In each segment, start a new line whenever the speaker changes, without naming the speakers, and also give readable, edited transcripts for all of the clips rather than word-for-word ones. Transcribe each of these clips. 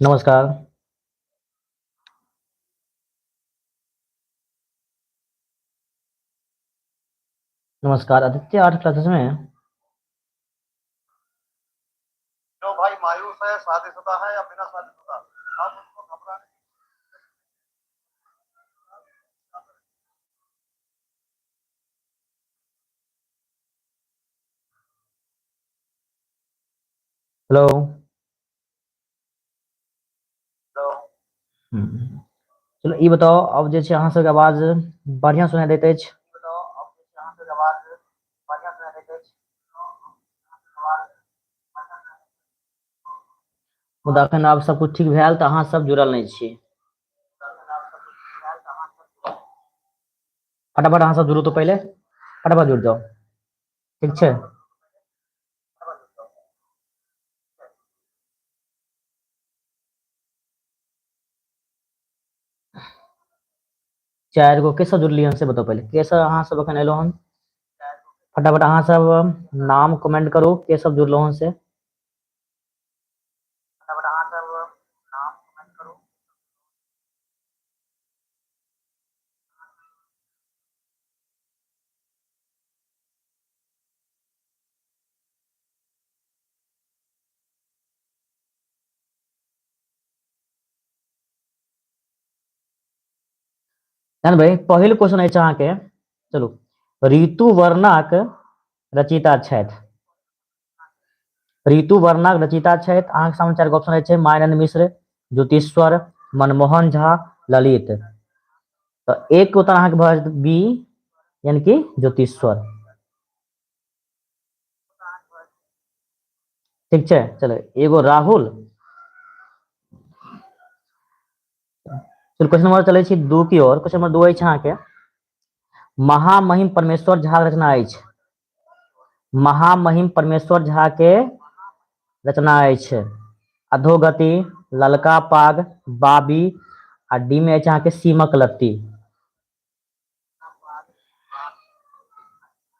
नमस्कार। नमस्कार Aditya, art classes में।
जो भाई मायूस है, शादीशुदा है या बिना शादीशुदा, आप उनको घबराने
हेलो।
दो।
हम्म, चलो ई बताओ, अब जे छै अहाँ सबके आवाज बढ़िया सुनाई दैत अछि।
बताओ, अब यहाँ से आवाज बढ़िया सुनाई देते हैं। आवाज
मुदा अखन आब सब कुछ ठीक भेल तऽ अहाँ सब जुड़ल नहीं छी। फटाफट अहाँ सब जुड़ू तो पहले, फटाफट जुड़ जाओ। ठीक छै। चारि गो के सब जुड़लियै हन से बताओ पहले, के सब अहाँ सब अखन एलौ हन। फटाफट अहाँ सब नाम कमेंट करू, के सब जुड़लौ हन से।
फटाफट यहाँ सब नाम कमेंट करो।
ध्यान भाई, पहिल क्वेश्चन अछि अहाँके। चलू, ऋतु वर्णक रचयिता छथि। ऋतु वर्णक रचयिता छथि अहाँके सामने चारि गो ऑप्शन अछि: मायानंद मिश्र, ज्योतिश्वर, मनमोहन झा, ललित। तो एक उत्तर अहाँके भऽ जायत बी, यानी कि ज्योतिश्वर। ठीक छै। चलो एगो राहुल। चलो क्वेश्चन नंबर चलै छी दू की ओर। क्वेश्चन नंबर दू अछि अहाँके, महामहिम परमेश्वर झा रचना अछि। महामहिम परमेश्वर झा के रचना अछि अधोगति, ललका पाग, बाबी, आ डी में अछि अहाँके सीमक लत्ती।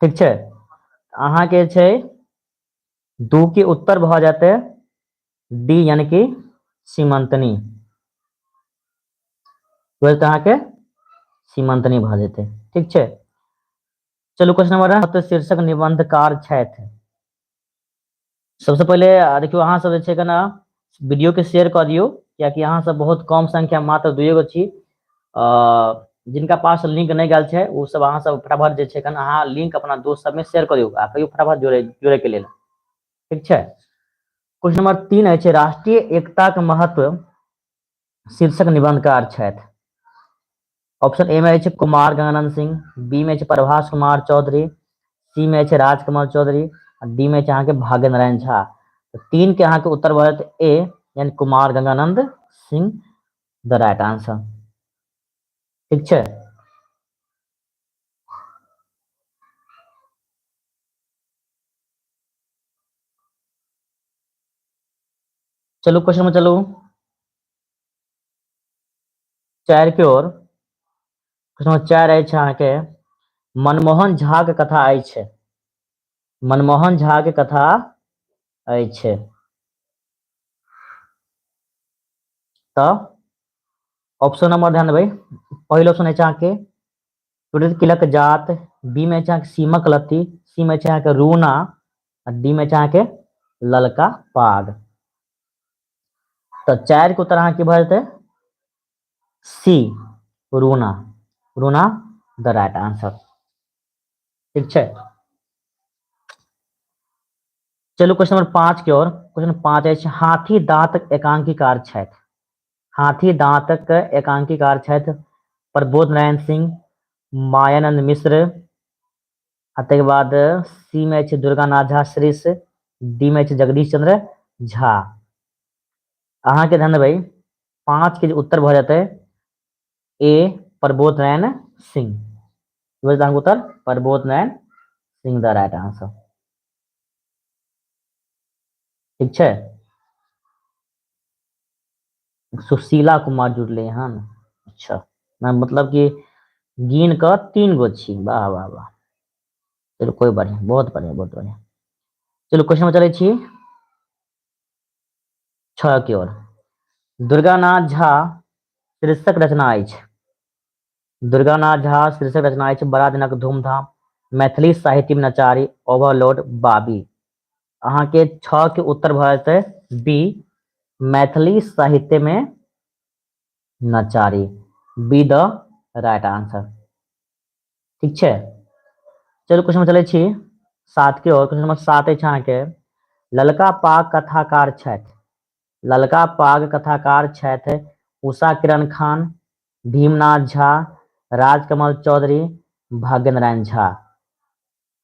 ठीक छै। अहाँके छै दू के उत्तर भऽ जाते डी, यानी कि सीमंतनी। अहाँके सीमंतनी भऽ जेतै। ठीक छै। चलू क्वेश्चन नंबर शीर्षक निबंधकार छथि। सबसे पहले देखियो, अहाँ सब जे छै ना वीडियो के शेयर कऽ दियौ, कियाकि अहाँ सब बहुत कम संख्या, मात्र दुए गो छी। जिनका पास लिंक नहीं गल छै वो सब अहाँ सब फटाफट जे छै अहाँ लिंक अपना दोस्त सब में शेयर कर दियौ आ कहियो फटाफट जुड़े के लेल। ठीक छै। क्वेश्चन नंबर 3 अछि, राष्ट्रीय एकता के महत्व शीर्षक निबंधकार छथि। ऑप्शन ए में अछि कुमार गंगानंद सिंह, बी में अछि प्रभास कुमार चौधरी, सी में अछि राजकुमार चौधरी, डी में अछि अहाँके भाग्य नारायण झा। तो 3 के अहाँके उत्तर भऽ जायत ए, यानी Kumar Ganganand Singh, the right answer. ठीक छै। चलू क्वेश्चन में चलू 4 के ओर। क्वेश्चन नंबर 4 अछि अहाँके, मनमोहन झा के कथा अछि। मनमोहन झा के कथा अछि तऽ ऑप्शन नंबर ध्यान देबै। पहिल ऑप्शन अछि अहाँके तुरंत जात, बी में अछि अहाँके सीमक लत्ती, सी में अछि अहाँके रूना, डी में अछि अहाँके ललका पाग। तो 4 के उत्तर अहाँ की भऽ जेतै सी, रूना। रूना द राइट आंसर। ठीक छै। चलू क्वेश्चन नंबर 5 की ओर। क्वेश्चन 5 अछि, हाथी दांतक एकांकीकार छथि। हाथी दांतक एकांकीकार छथि प्रबोध नारायण सिंह, मायानंद मिश्र, ताके बाद सी में अछि दुर्गानाथ झा श्रीष, डी में अछि जगदीश चंद्र झा। अहाँके ध्यान देबै 5 के उत्तर भऽ जेतै ए, प्रबोध नारायण सिंह। उत्तर Prabodh Narayan Singh the right answer. ठीक छै। सुशीला कुमार जुड़ले हन। अच्छा, मतलब कि गिन कऽ 3 गो छी। वाह वाह वाह। चलो कोई बढ़िया, बहुत बढ़िया, बहुत बढ़िया। चलो क्वेश्चन में चले छी 6 की ओर। दुर्गानाथ झा शीर्षक रचना अछि। दुर्गानाथ झा शीर्षक रचना अछि बड़ा दिनक धूमधाम, मैथिली साहित्य में नचारी, ओवरलोड, बाबी। अहाँ के 6 के उत्तर भ जेतै बी, मैथिली साहित्य में नचारी, बी द राइट आंसर। ठीक छै, चलू क्वेश्चन चलै छी 7 के ओर। क्वेश्चन नंबर 7 अछि अहाँ के, ललका पाग कथाकार छथि। ललका पाग कथाकार छथि उषा किरण खान, भीमनाथ झा, राजकमल चौधरी, भाग्य नारायण झा।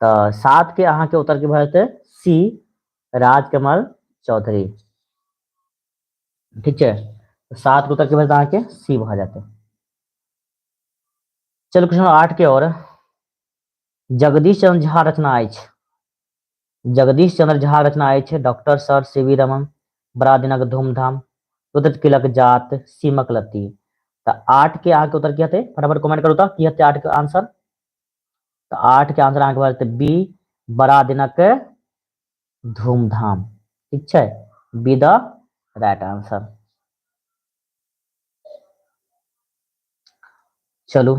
तो 7 के अहाँ के उत्तर की भ जेतै सी, राजकमल चौधरी। ठीक है, 7 के उत्तर की भ जेतै अहाँ के सी भ जेतै। चलो क्वेश्चन 8 के ओर, जगदीश चंद्र झा रचना अछि। जगदीश चंद्र झा रचना अछि doctor sir C V Raman, बड़ा दिनक धूमधाम, रुद्र तिलक जात, सीमक लत्ती। तो 8 के अहाँ के उत्तर की हेतै, फटाफट कमेंट करू तो की हेतै 8 के आंसर। तो 8 के आंसर अहाँ के भ जेतै बी, बड़ा दिनक धूमधाम। ठीक छै, बी द राइट आंसर। चलू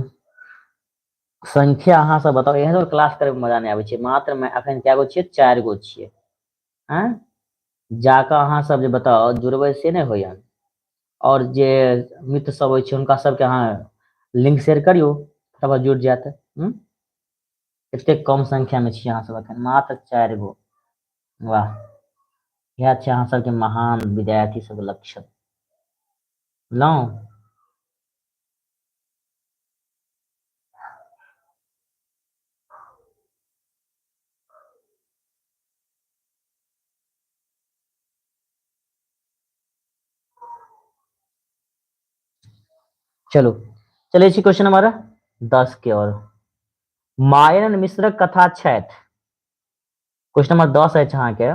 संख्या अहाँ सब बताओ, एहनो क्लास करे में मजा नहीं आबै छै। मात्र मैं अखन क्या गो छियै, 4 गो छियै। हैं जाके अहाँ सब जे बताओ जुड़बै से नहीं होइया। और जे मित्र सब होइ छै हुनका सबके अहाँ लिंक शेयर करियो, तब जुड़ जायत। एते कम संख्या में छियै अहाँ सब अखन, मात्र 4 गो। वाह, यह छै अहाँ सबके महान विद्यार्थी सब लक्षण। नो चलो चलिए छी क्वेश्चन नंबर 10 के ओर, मायन मिश्रक कथा छथि। क्वेश्चन नंबर 10 अछि अहाँ के,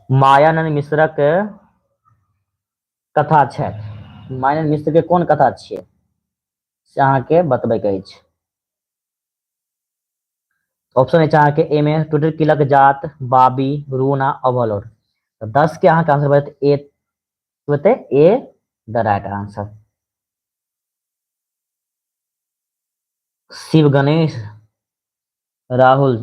मायानंद मिश्रक कथा छथि। मायानंद मिश्र के कोन कथा छियै से अहाँ के बतबै के अछि। ऑप्शन अछि अहाँ के ए में टुटल तिलक जात, बाबी, रूना, ओवरलोड। तो 10 के अहाँ के आंसर बतै ए the right answer. Shiv Ganesh, Rahul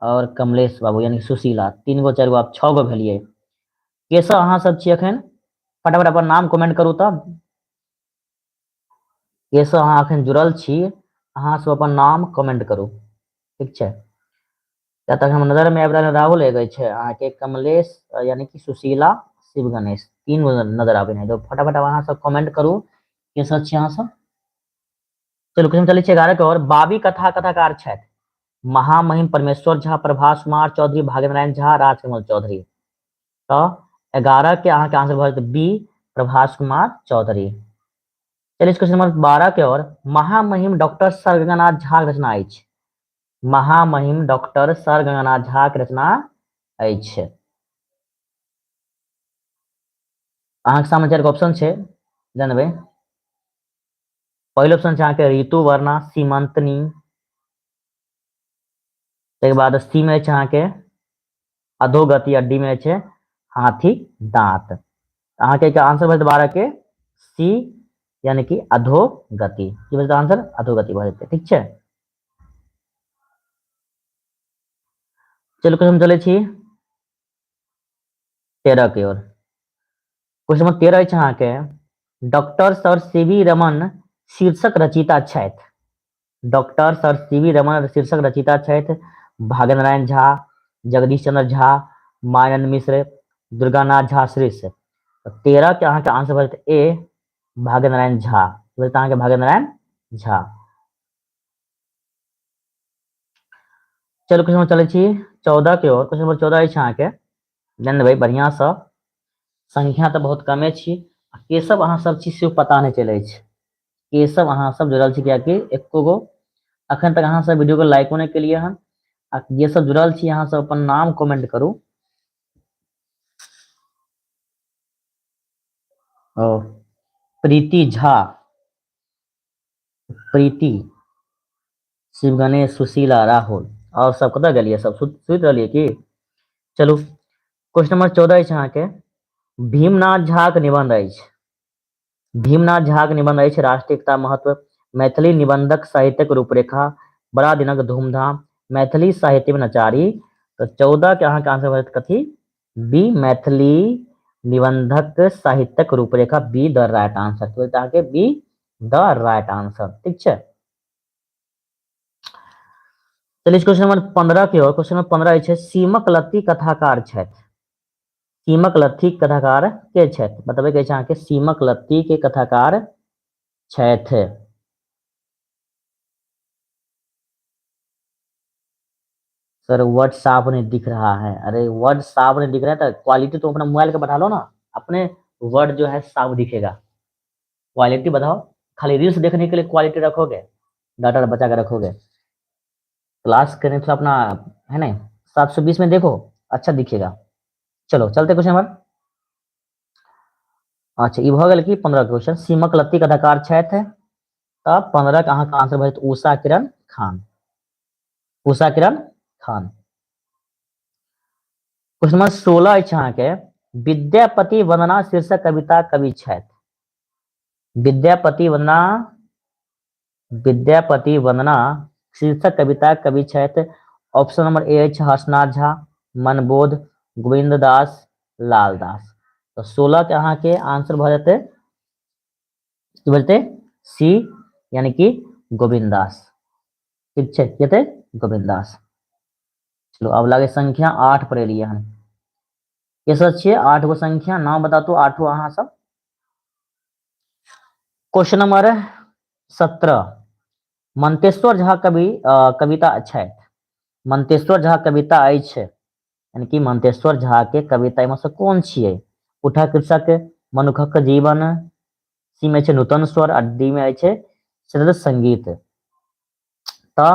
और कमलेश बाबू यानी सुशीला, 3 गो 4 गो आप 6 गो भेलिए। के सब अहाँ सब छी अखन, फटाफट अपन नाम कमेंट करू तब। के सब अहाँ अखन जुड़ल छी, अहाँ सब अपन नाम कमेंट करू। ठीक छै, या तक हम नजर में आबि रहल राहुल एगो छै, अहाँ के कमलेश यानी कि सुशीला, शिव गणेश, 3 गो नजर आबे हैं। तो फटाफट अहाँ सब कमेंट करू के सब छी अहाँ सब। चलू क्वेश्चन चलै छै 11 के ओर, बाबी कथा कथाकार छथि महामहिम परमेश्वर झा, प्रभास कुमार चौधरी, भाग्य नारायण झा, राजकमल चौधरी। तो 11 के अहाँ के आंसर भ जेतै बी, प्रभास कुमार चौधरी। चलिए क्वेश्चन नंबर 12 के ओर, महामहिम डॉक्टर सर गंगानाथ झा के रचना अछि। महामहिम डॉक्टर सर गंगानाथ झा के रचना अछि। अहाँ के सामने 4 गो ऑप्शन छै, जानबै। पहिल ऑप्शन छै अहाँ के ऋतु वर्णा सीमंतनी, तै के बाद सी में छै अहाँ के अधोगति, डी में छै हाथी दांत। अहाँ के आंसर भ जेतै 12 के सी यानी कि अधोगति। की भ जेतै आंसर, अधोगति भ जेतै। ठीक छै, चलू क्वेश्चन चलै छी 13 के ओर। क्वेश्चन नंबर 13 अछि अहाँ के, doctor sir C V Raman शीर्षक रचयिता छथि। Doctor sir C V Raman शीर्षक रचयिता छथि भाग्य नारायण झा, जगदीश चंद्र झा, मायानंद मिश्र, दुर्गानाथ झा श्रेष्ठ। 13 के अहाँ के आंसर भ जेतै ए, भाग्य नारायण झा। अहाँ के भाग्य नारायण झा। चलू क्वेश्चन चलै छी 14 के ओर। क्वेश्चन नंबर 14 अछि अहाँ के, ध्यान देबै बढ़िया से, संख्या तो बहुत कमे छी, के सब अहाँ सब छी से पता नहीं चलै छै। के सब अहाँ सब जुड़ल छी, कियाकि एको गो अखन तक अहाँ सब वीडियो को लाइको नहीं केलिए हन। ये सब जुड़ल छी अहाँ सब अपन नाम कमेंट करू। ओ प्रीति झा, प्रीति, शिव गणेश, सुशीला, राहुल और सब कतऽ गेलियै, सब सुति रहलियै की। चलू क्वेश्चन नंबर 14 अछि अहाँ के, भीमनाथ झाक निबंध अछि। भीमनाथ झाक निबंध अछि राष्ट्रीय एकता महत्व, मैथिली निबंधक साहित्यक रूपरेखा, बड़ा दिनक धूमधाम, मैथिली साहित्य में नचारी। तो 14 के अहाँके आंसर बनत कथी? बी मैथिली निबंधक साहित्यक रूपरेखा, बी द राइट आंसर। तो अहाँके बी द राइट आंसर। ठीक है, चलिए क्वेश्चन नंबर 15 की ओर। क्वेश्चन नंबर 15 छै सीमक लत्ती कथाकार छथि। सीमक लत्ती कथाकार के छथि? बतबै के छै अहाँके सीमक लत्ती के कथाकार छथि। सर वर्ड साफ नहीं दिख रहा है। अरे वर्ड साफ नहीं दिख रहा है तो क्वालिटी तो अपना मोबाइल का बढ़ा लो ना, अपने वर्ड जो है साफ दिखेगा। क्वालिटी बताओ, खाली रील्स देखने के लिए क्वालिटी रखोगे, डाटा बचा कर रखोगे? क्लास करने तो अपना है ना 720 में देखो, अच्छा दिखेगा। चलो चलते क्वेश्चन नंबर। अच्छा ये भ गेल कि 15 क्वेश्चन। सीमक लत्ती कथाकार छथि। तब 15 के अहाँके आंसर भऽ जेतै उषा किरण खान। उषा किरण खान। क्वेश्चन नंबर 16 अछि अहाँके विद्यापति वंदना शीर्षक कविता कवि छथि। विद्यापति वंदना, विद्यापति वंदना शीर्षक कविता कवि छथि। ऑप्शन नंबर ए अछि हर्षनाथ झा, मनबोध, गोविंद दास, लाल दास। तो 16 के अहाँके आंसर भऽ जेतै की बोलते सी, यानी कि गोविंद दास। ठीक है, ये थे गोविंद दास। चलो अब लागे संख्या 8 पर एलियै हन। ये सब छियै 8 गो संख्या, नाम बता दो 8 अहाँ सब। क्वेश्चन नंबर 17 मंतेश्वर झा कवि कविता छथि। मंतेश्वर झा कविता अछि, यानी कि मंतेश्वर झा के कविता में से कोन छियै? उठा कृषक, मनुखक जीवन, सी में छै नूतन स्वर, आ डी में छै शरद संगीत। तो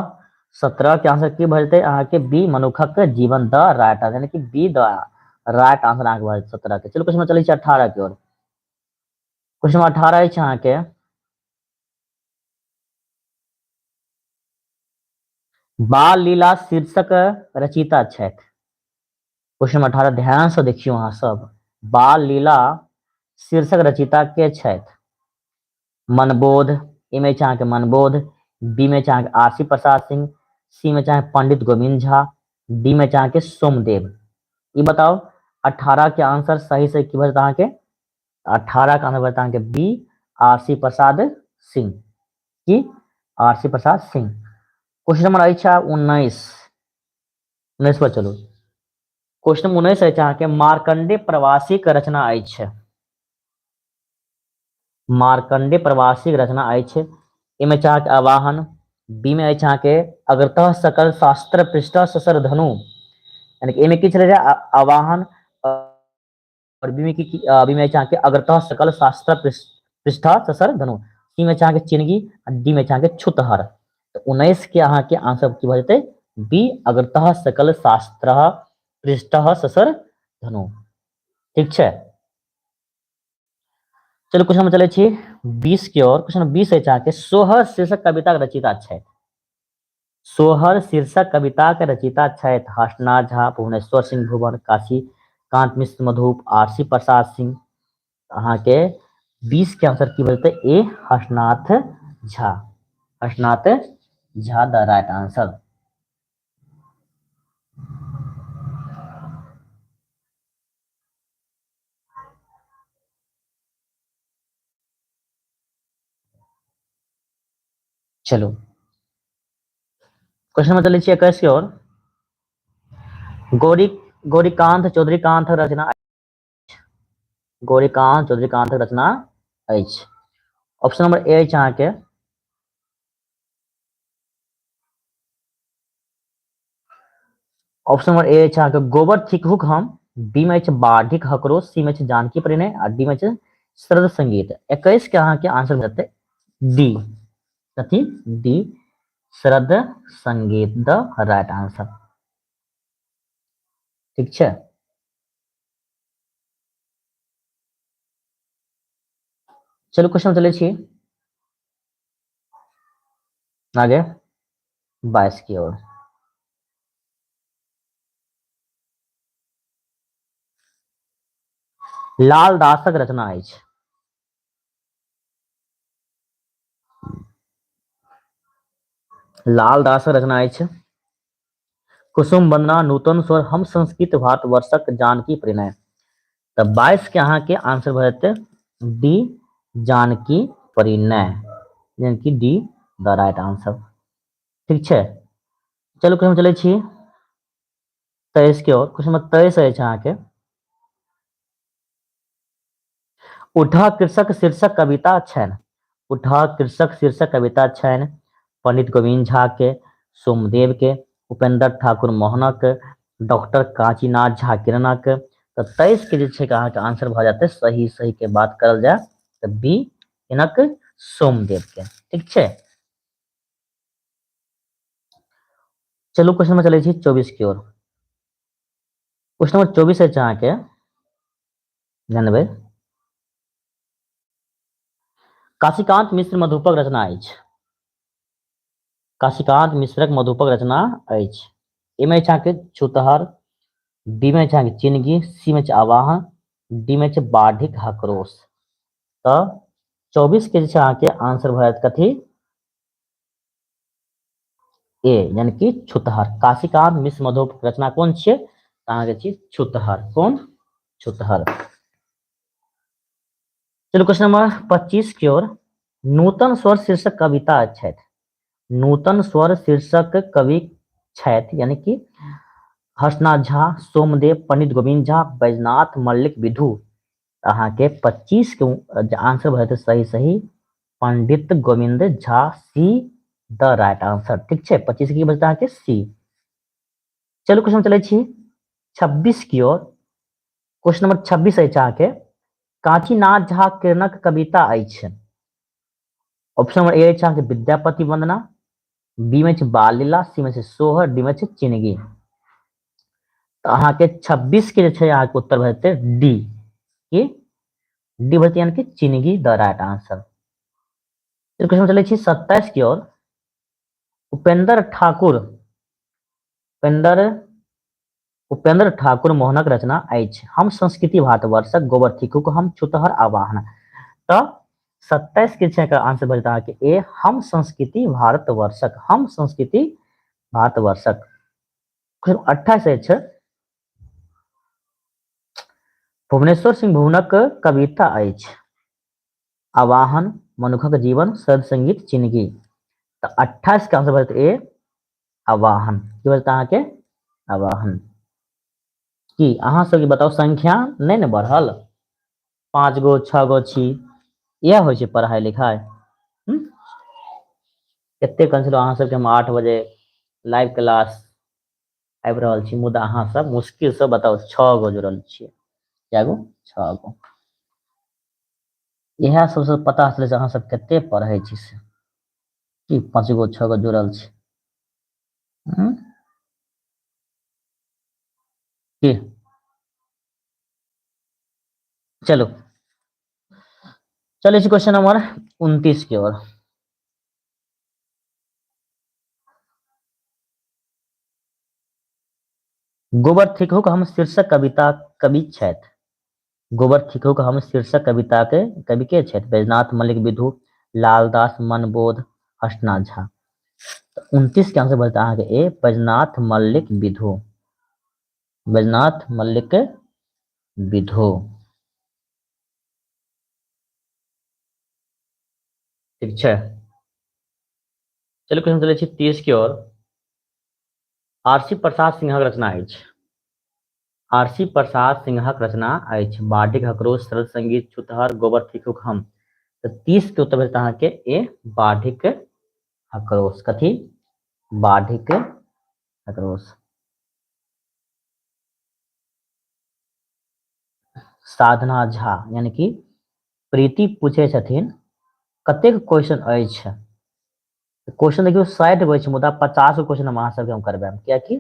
17 के आंसर की भऽ जेतै अहाँके बी मनुखक जीवन, द राइट आंसर, यानी कि बी द राइट आंसर अहाँके भऽ जेतै 17 के। चलो क्वेश्चन चलै छै 18 के ओर। क्वेश्चन 18 अछि अहाँके बाल लीला शीर्षक रचिता छथि। क्वेश्चन 18 ध्यान से देखियो अहाँ सब। बाल लीला शीर्षक रचिता के छथि? मनबोध, ए में छै अहाँके मनबोध, बी में छै अहाँके आरसी प्रसाद सिंह, सी में चाहे पंडित गोविंद झा, डी में चाहे के सोमदेव। ये बताओ 18 के आंसर सही से की बता अहाँके? 18 का आंसर बता अहाँके बी आरसी प्रसाद सिंह, की RC Prasad Singh. Question number अच्छा 19 पर चलू। क्वेश्चन नंबर 19 अछि अहाँके मार्कंडे प्रवासी के रचना अछि। मार्कंडे प्रवासी के रचना अछि। ए में चाहे के आवाहन, बी में अछि अहाँके अग्रतः सकल शास्त्र पृष्ठ ससर धनु, यानी कि ए में की छलै आवाहन, और बी में की बी में अछि अहाँके अग्रतः सकल शास्त्र पृष्ठ ससर धनु, सी में चाहे के चिनगी, डी में चाहे के छुतहर। तो 19 के अहाँके आंसर की भऽ जेतै बी अग्रतः सकल शास्त्र पृष्ठ ससर धनु। ठीक छै, चलो क्वेश्चन में चले छी 20 के ओर। क्वेश्चन 20 अछि अहाँके सोहर शीर्षक कविता के रचिता छथि। सोहर शीर्षक कविता के रचिता छथि हर्षनाथ झा, भुवनेश्वर सिंह भुवन, काशी कांत मिश्र मधुप, आरसी प्रसाद सिंह। अहाँके 20 के आंसर की बोलते ए Harshnath Jha. Harshnath Jha the right answer. चलो क्वेश्चन में चले 21 की ओर। गौरीकांत चौधरीकांत रचना, गौरीकांत चौधरीकांत रचना अछि। ऑप्शन नंबर ए अछि अहाँके ऑप्शन नंबर ए अछि अहाँके गोबर थिकहुक हम, बी में छै बाढ़िक हकरो, सी में छै जानकी परिणय, आ डी में छै शरद संगीत। 21 के अहाँके आंसर भेटतै डी, कथी डी शरद संगीत द राइट आंसर। ठीक छै, चलो क्वेश्चन चले छी आगे 22 की ओर। लाल दासक रचना अछि। लाल दासक रचना अछि कुसुम वंदना नूतन स्वर हम संस्कृत भारत वर्षक जानकी परिणय। तऽ 22 के अहाँके आंसर भऽ जेतै डी जानकी परिणय, यानी कि डी द राइट आंसर। ठीक छै, चलू क्वेश्चन चलै छी 23 के ओर। क्वेश्चन नंबर 23 अछि अहाँके उठा कृषक शीर्षक कविता छनि। उठा कृषक शीर्षक कविता छनि पंडित गोविंद झा के, सोमदेव के, उपेंद्र ठाकुर मोहनक, डॉक्टर काशीनाथ झा किरणक। तऽ 23 के जे छै अहाँके आंसर भऽ जाते सही सही के बात करल जाए तऽ बी इनक सोमदेव के। ठीक छै, चलू क्वेश्चन में चलै छी 24 की ओर। क्वेश्चन नंबर 24 अछि अहाँके जानबै काशीकांत मिश्र मधुपक रचना अछि। काशीकांत मिश्रक मधुपक रचना अछि। एमे अछि अहाँके छूतहर, बी में छै अहाँके चिनगी, सी में छै आवाहन, डी में छै बाढ़िक हकरोश। तऽ 24 के जे छै अहाँके आंसर भऽ जायत कथी ए, यानी कि छूतहर। काशीकांत मिश्र मधुपक रचना कोन छियै अहाँके छी छूतहर। कोन छूतहर। चलो क्वेश्चन नंबर 25 की ओर। नूतन स्वर शीर्षक कविता छथि। नूतन स्वर शीर्षक कवि छथि यानी कि हर्षनाथ झा, सोमदेव, पंडित गोविंद झा, बैजनाथ मल्लिक विधु। अहाँके 25 के आंसर भऽ जेतै सही सही Pandit Govind Jha, C the right answer. ठीक छै, 25 की बचता अहाँके सी। चलू क्वेश्चन चलै छी 26 की ओर। क्वेश्चन नंबर 26 अछि अहाँके काशीनाथ झा किरणक कविता अछि। ऑप्शन नंबर ए अछि अहाँके विद्यापति वंदना, बी में छै बाल लीला, सी में छै सोहर, डी में छै चिनगी। तऽ अहाँके 26 के जे छै अहाँके उत्तर भऽ जेतै डी की डी भऽ जेतै यानी कि चिनगी द राइट आंसर। क्वेश्चन चलै छी 27 की ओर। उपेंद्र ठाकुर मोहनक रचना अछि। हम संस्कृति भारतवर्षक गोबर थिकुक हम छूतहर आवाहन। तऽ 27 के छै आंसर भऽ जेतै अहाँके ए हम संस्कृति भारतवर्षक। हम संस्कृति भारतवर्षक। 28 अछि भुवनेश्वर सिंह भुवनक कविता अछि आवाहन, मनुखक जीवन, सद संगीत, चिनगी। तऽ 28 के आंसर भऽ जेतै ए आवाहन। की बचतै अहाँके आवाहन। की अहाँ सबके बताउ संख्या नहि ने बढ़ल 5 गो 6 गो छी, इएह होइ छै पढ़ाई लिखाई। कते कहलौं अहाँ सबके हम 8 बजे लाइव क्लास आबि रहल छी, मुदा अहाँ सब मुश्किल से बताउ 6 गो जुड़ल छियै। कए गो 6 गो। इएह सबसे पता चलै छै अहाँ सब कते पढ़ै छी से की 5 गो 6 गो जुड़ल छै। की चलो चलै छी क्वेश्चन नंबर 29 की ओर। गोबर थिकहुक हम शीर्षक कविता कवि छथि। गोबर थिकहुक हम शीर्षक कविता के कवि के छथि बैजनाथ मल्लिक विधु, लालदास मनबोध, हर्षनाथ झा। 29 के आंसर भऽ जेतै अहाँके ए बैजनाथ मल्लिक विधु। बैजनाथ मल्लिक विधु। ठीक छै, चलू क्वेश्चन चलै छी 30 की ओर। आरसी प्रसाद सिंहक रचना अछि। आरसी प्रसाद सिंहक रचना अछि बाढ़िक हकरोश, सरल संगीत, छूतहर, गोबर थिकुक हम। तऽ 30 के उत्तर भऽ जेतै अहाँके ए बाढ़िक हकरोश। कथी बाढ़िक हकरोश। साधना झा यानी कि प्रीति पूछे छथिन कतेक क्वेश्चन अछि। क्वेश्चन देखियौ 60 गो अछि मुदा 50 गो क्वेश्चन हम अहाँ सबके हम करबायब कियाकि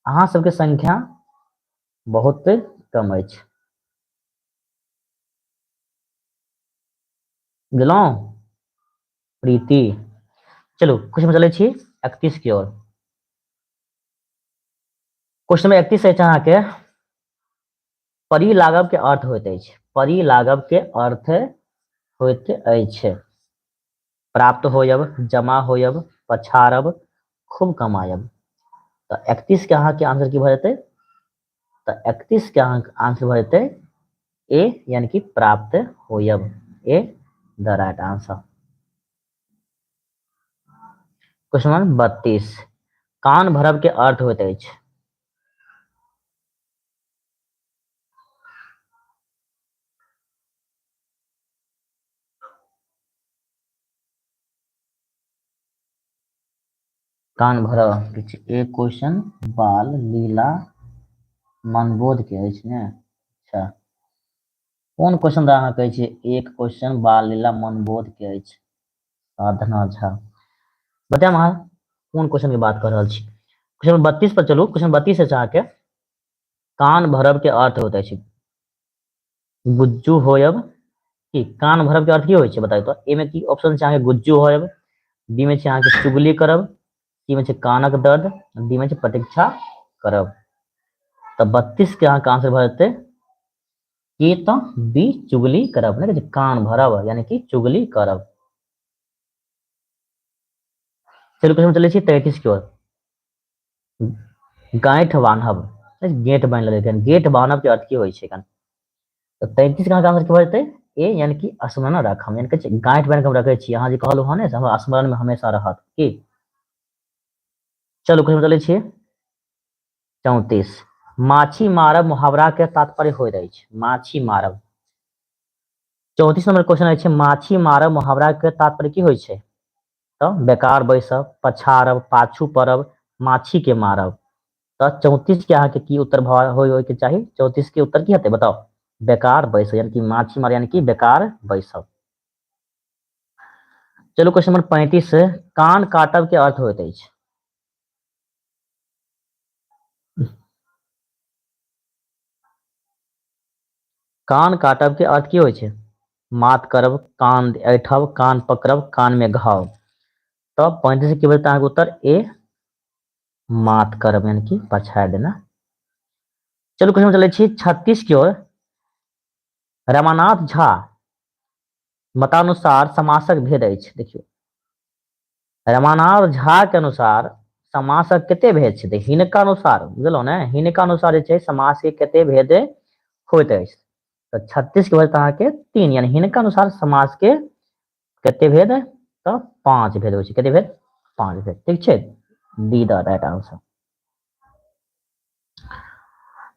अहाँ सबके संख्या बहुत कम अछि। बुझलहुँ प्रीति। चलू क्वेश्चन में चलै छी 31 की ओर। क्वेश्चन में 31 अछि अहाँके परी लागब के अर्थ होइत अछि। परिलागब के अर्थ होइत अछि। प्राप्त होयब, जमा होयब, पछाड़ब, खूब कमायब। तो 31 के अहाँ के आंसर की भऽ जेतै? तो 31 के अहाँ के आंसर भऽ जेतै ए, यानी कि प्राप्त होयब। A the right answer. Question number 32, कान भरब के अर्थ होइत अछि। कान भरब एक क्वेश्चन बाल लीला मनबोध के अछि ने। अच्छा, कौन क्वेश्चन अहाँ कहै छियै एक क्वेश्चन बाल लीला मनबोध के अछि? साधना झा। बतायब अहाँ कौन क्वेश्चन की बात कर रहल छी? क्वेश्चन 32 पर चलू। क्वेश्चन 32 है अहाँ के कान भरब के अर्थ होइत अछि गुज्जू होयब की? कान भरब के अर्थ की होइ छै बताउ तो? ए में की ऑप्शन छै? अहाँ के गुज्जू होयब, बी में छै अहाँ के चुगली करब, सी में छै कानक दर्द, डी में छै प्रतीक्षा करब। तो 32 के अहाँ के आंसर भऽ जेतै की? तो बी चुगली करब ने, कान भरब यानी कि चुगली करब। चलो क्वेश्चन चलै छी 33 की ओर। गांठ बान्हब, गेट बान्हि लेबै। गेट बान्हब के अर्थ की होइ छै? तो 33 के आंसर की भऽ जेतै? ए, यानी कि स्मरण राखब, यानी कि गांठ बान्हि के हम रखै छी। अहाँ जे कहलहुँ हँ ने से हमरा स्मरण में हमेशा रहत की। चलो क्वेश्चन चलै छी 34, माछी मारब मुहावरा के तात्पर्य होइत अछि। माछी मारब, 34 नंबर क्वेश्चन अछि माछी मारब मुहावरा के तात्पर्य की होइ छै? तो बेकार बैसब, पछाड़ब, पाछू पड़ब, माछी के मारब। तो 34 के अहाँ के की उत्तर होय के चाही? 34 के उत्तर की हेतै बताओ? बेकार बैसब, यानी कि माछी मार यानी कि बेकार बैसब। चलो क्वेश्चन नंबर 35, कान काटब के अर्थ होइत अछि। कान काटब के अर्थ की होइ छै? मात करब, कान ऐठब, कान पकड़ब, कान में घाव। तो 35 की बता उत्तर ए, मात करब यानी कि पछाड़ देना। चलो क्वेश्चन चले छी 36 की ओर। रमानाथ झा मतानुसार समासक भेद अछि। देखियो रमानाथ झा के अनुसार समासक कते भेद छै? हिनका अनुसार बुझलहुँ ने, हिनका अनुसार जे छै समास के कते भेद होइत अछि? तो 36 के वजह अहाँ के 3, यानी हिनका अनुसार समास के कते भेद? तो 5 भेद होइ छै। कते भेद? 5 भेद। ठीक छै, डी द राइट आंसर।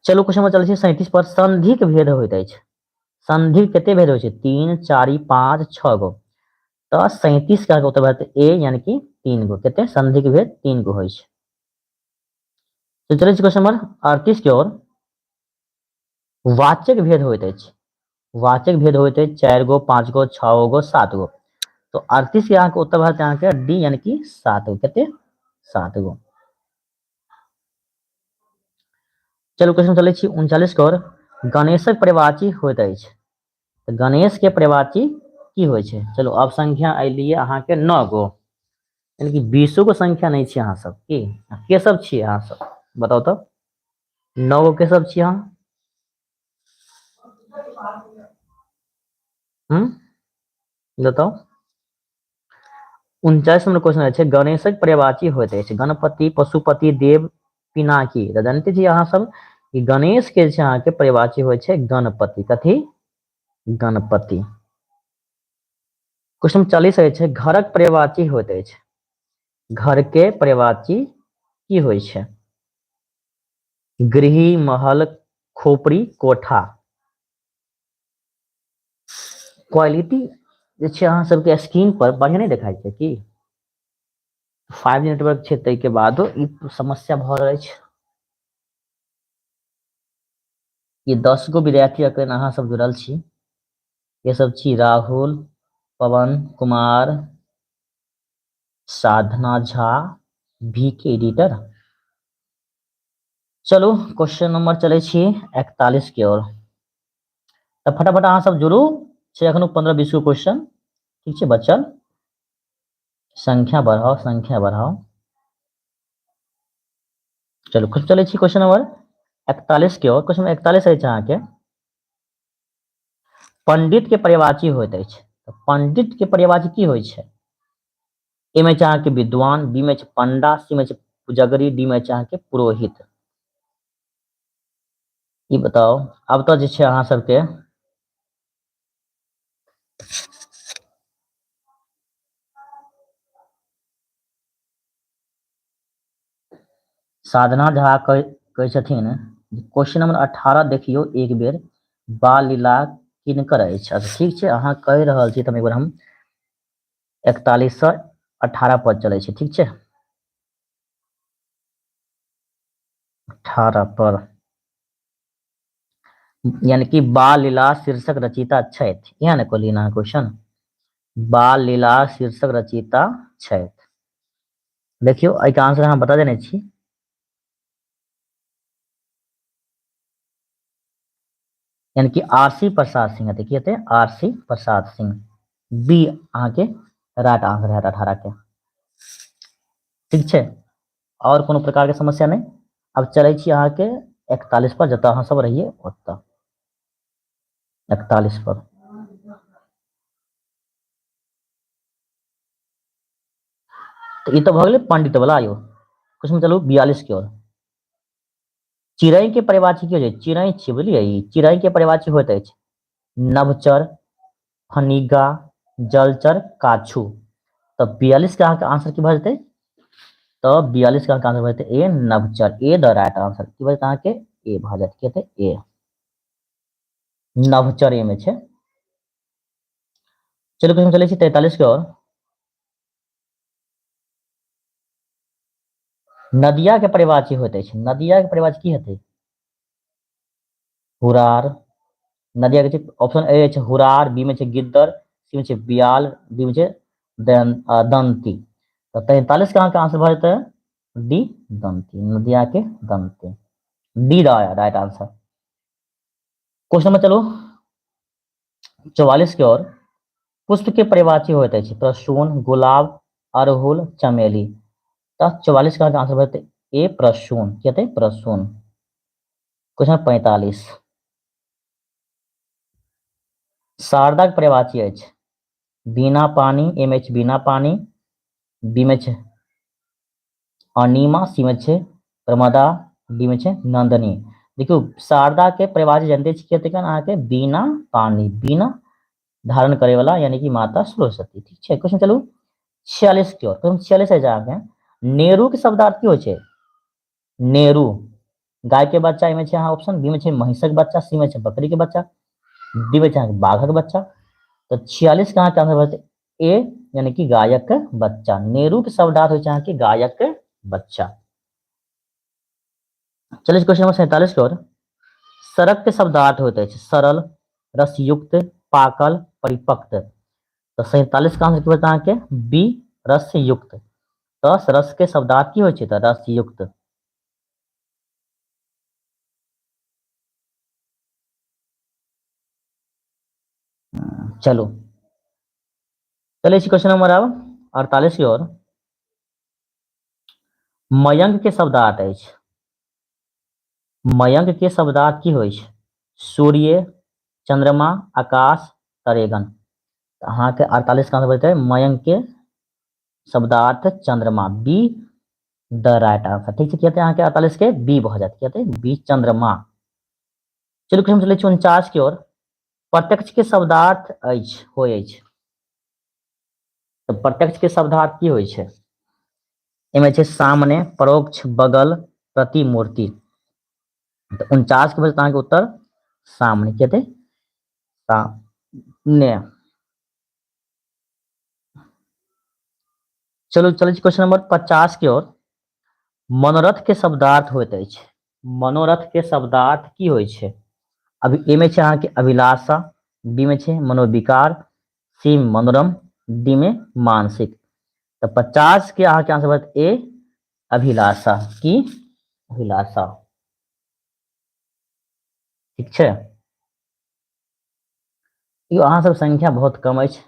चलो क्वेश्चन में चलै छै 37 पर, संधि के भेद होइत अछि। संधि कते भेद होइ छै? 3, 4, 5, 6 गो। तो 37 का उत्तर भऽ जेतै ए, यानी कि 3 गो। कते? संधि के भेद 3 गो होइ छै। तो चलै छै क्वेश्चन नंबर 38 की ओर। वाचक भेद होइत अछि। वाचक भेद होइत अछि 4 गो, 5 गो, 6 गो, 7 गो। तो 38 के अहाँ के उत्तर भऽ जेतै अहाँ के डी, यानी कि 7 गो। कते? 7 गो। चलो क्वेश्चन चलै छी 39 की ओर। गणेशक पर्यायवाची होइत अछि। तो गणेश के पर्यायवाची की होइ छै? चलो अब संख्या अलियै अहाँ के 9 गो, यानी कि 20 गो संख्या नहीं छी अहाँ सब की। के सब छी अहाँ सब बताओ तो? 9 गो के सब छी अहाँ? बताओ। 39 नंबर क्वेश्चन छै गणेशक पर्यायवाची होइत अछि। गणपति, पशुपति, देव, पिनाकी। तो जानते छी अहाँ सब कि गणेश के छै अहाँ के पर्यायवाची होइ छै गणपति। कथी? गणपति। क्वेश्चन 40 अछि घरक पर्यायवाची होइत अछि। घर के पर्यायवाची की होइ छै? गृह, महल, खोपड़ी, कोठा। क्वालिटी जे छै अहाँ सबके स्क्रीन पर बढ़िया नहीं देखाई छै की? 5G नेटवर्क छै तै के बादो ई समस्या भऽ रहल छै। ये 10 गो विद्यार्थी अखन अहाँ सब जुड़ल छी। ये सब छी राहुल, पवन कुमार, साधना झा, VK एडिटर। चलो क्वेश्चन नंबर चले छी 41 की ओर। तो फटाफट अहाँ सब जुड़ू, छै एखनो 15-20 गो क्वेश्चन। ठीक छै बच्चल, संख्या बढ़ाओ, संख्या बढ़ाओ। चलो कुछ चले छी क्वेश्चन नंबर 41 की ओर। क्वेश्चन 41 है अहाँ के पंडित के पर्यायवाची होइत अछि। तऽ पंडित के पर्यायवाची की होइ छै? ए में छै अहाँके विद्वान, बी में छै पंडा, सी में छै पुजगरी, डी में छै अहाँके पुरोहित। ई बताओ। आब तऽ जे छै अहाँ सबके साधना झा कहै छथिन क्वेश्चन नंबर 18 देखियौ एक बेर, बाल लीला किनकर अछि? अच्छा ठीक छै, अहाँ कहि रहल छी तऽ एक बेर हम 41 से 18 पर चलै छै, ठीक छै। 18 पर यानी कि बाल लीला शीर्षक रचयिता छथि, इएह ने कहलियै अहाँ क्वेश्चन, बाल लीला शीर्षक रचयिता छथि। देखियौ एहिके आंसर अहाँ बता देने छी। यानी कि आरसी प्रसाद सिंह हेतै, की हेतै? आरसी प्रसाद सिंह। बी अहाँके राइट आंसर है 18 के, ठीक छै। और कोनो प्रकार के समस्या नहीं। अब चलै छी अहाँके 41 पर, जतऽ अहाँ सब रहिए ओतऽ 41 पर। तो ये तो भ गेलै पंडित वाला। यो क्वेश्चन चलू 42 की ओर। चिड़ै के पर्यायवाची की होइ छै? चिड़ै छियै बुझलियै, ई चिड़ै के पर्यायवाची होइत अछि नभचर, फनिगा, जलचर, काछू। तऽ 42 के अहाँके आंसर की भऽ जेतै? तऽ 42 के अहाँके आंसर भऽ जेतै ए नभचर, ए द राइट आंसर। की भऽ जेतै अहाँके? ए भऽ जायत, की हेतै? ए नभचर ए में छै। चलो क्वेश्चन चलै छी 43 के ओर। नदिया के पर्यायवाची होइत अछि, नदिया के पर्यायवाची की हेतै? हुरार। नदिया के ऑप्शन ए छै हुरार, बी में छै गिद्दर, सी में छै बियाल, डी में छै दंती। तो 43 का आंसर भऽ जेतै डी दंती, नदिया के दंती। D right answer. क्वेश्चन में चलो 44 की ओर। पुष्प के पर्यायवाची होइत अछि प्रसून, गुलाब, अड़हुल, चमेली। तो 44 का आंसर भऽ जेतै ए प्रसून, की हेतै? प्रसून। क्वेश्चन 45। शारदा के पर्यायवाची अछि बिना पानी, ए में छै बिना पानी, बी में छै अनिमा, सी में छै प्रमदा, डी में छै नंदनी। देखियो शारदा के पर्यायवाची जानते छी की हेतै अहाँके? बिना पानी, बिना धारण करे वाला, यानी कि माता सरस्वती, ठीक छै। क्वेश्चन चलू 46 की ओर। क्वेश्चन 46 है जहाँ नेहरू के शब्दार्थ की होइ छै? नेहरू गाय के बच्चा, ए में छै अहाँ ऑप्शन, बी में छै महिषक बच्चा, सी में छै बकरी के बच्चा, डी में छै अहाँके बाघक बच्चा। तो 46 के अहाँके आंसर भऽ जेतै ए, यानी कि गायक बच्चा। नेहरू के शब्दार्थ होइ छै अहाँके गायक बच्चा। चलिए क्वेश्चन नंबर 47 की ओर। सरक के शब्दार्थ होइत अछि सरल, रसयुक्त, पाकल, परिपक्व। तो 47 का आंसर की होता है अहाँके? बी रसयुक्त। तो रस के शब्दार्थ की होइ छै? तऽ रसयुक्त। चलो चलिए क्वेश्चन नंबर अब 48 की ओर। मयंक के शब्दार्थ अछि, मयंक के शब्दार्थ की होइ छै? सूर्य, चंद्रमा, आकाश, तरेगन। अहाँ के 48 का आंसर बचते मयंक के शब्दार्थ चंद्रमा, बी द राइट आंसर, ठीक छै। कहते हैं 48 के बी भऽ जायत, कहते हैं बी चंद्रमा। चलू हम चले 49 की ओर। प्रत्यक्ष के शब्दार्थ अछि होइ अछि, तो प्रत्यक्ष के शब्दार्थ की होइ छै? एमे छै सामने, परोक्ष, बगल, प्रतिमूर्ति। तो 49 के बचत अहाँके उत्तर सामने, कहते सामने। चलो चलो क्वेश्चन नंबर 50 की ओर। मनोरथ के शब्दार्थ होइत अछि, मनोरथ के शब्दार्थ की होइ छै? अभी ए में छै अहाँके अभिलाषा, बी में छै मनोविकार, सी मनोरम, डी में मानसिक। तो 50 के अहाँके आंसर बढ़त ए अभिलाषा, की अभिलाषा, ठीक छै। यो अहाँ सब संख्या बहुत कम अछि,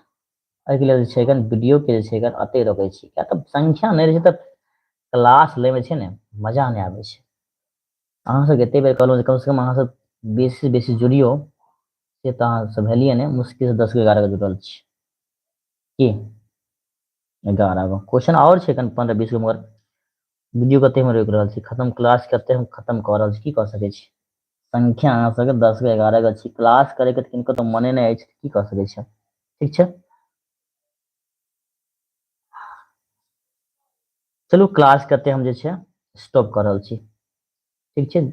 एहिके लेल जे छै वीडियो के जे छै अते रोकै छी, किया तऽ संख्या नहीं रहे छै तऽ क्लास ले में छै ने मजा नहीं आबै छै। अहाँ सब एते बेर कहलहुँ कम से कम अहाँ सब बेसी से बेसी जुड़ियो, से तऽ अहाँ सब भेलिए ने, मुश्किल से 10 के 11 के जुटल छी की 11 गो क्वेश्चन और छै, कन 15-20 गो, मगर वीडियो कते में रोक रहल छी, खत्म क्लास कते हम खत्म कर रहल छी, की कर सकै छी। संख्या अहाँ सबके 10 के 11 के छी, क्लास करे के किनको तो मने नहीं अछि, की कर सकै छी, ठीक छै। चलू क्लास कते हम जे छै स्टॉप कर रहल छी, ठीक छै।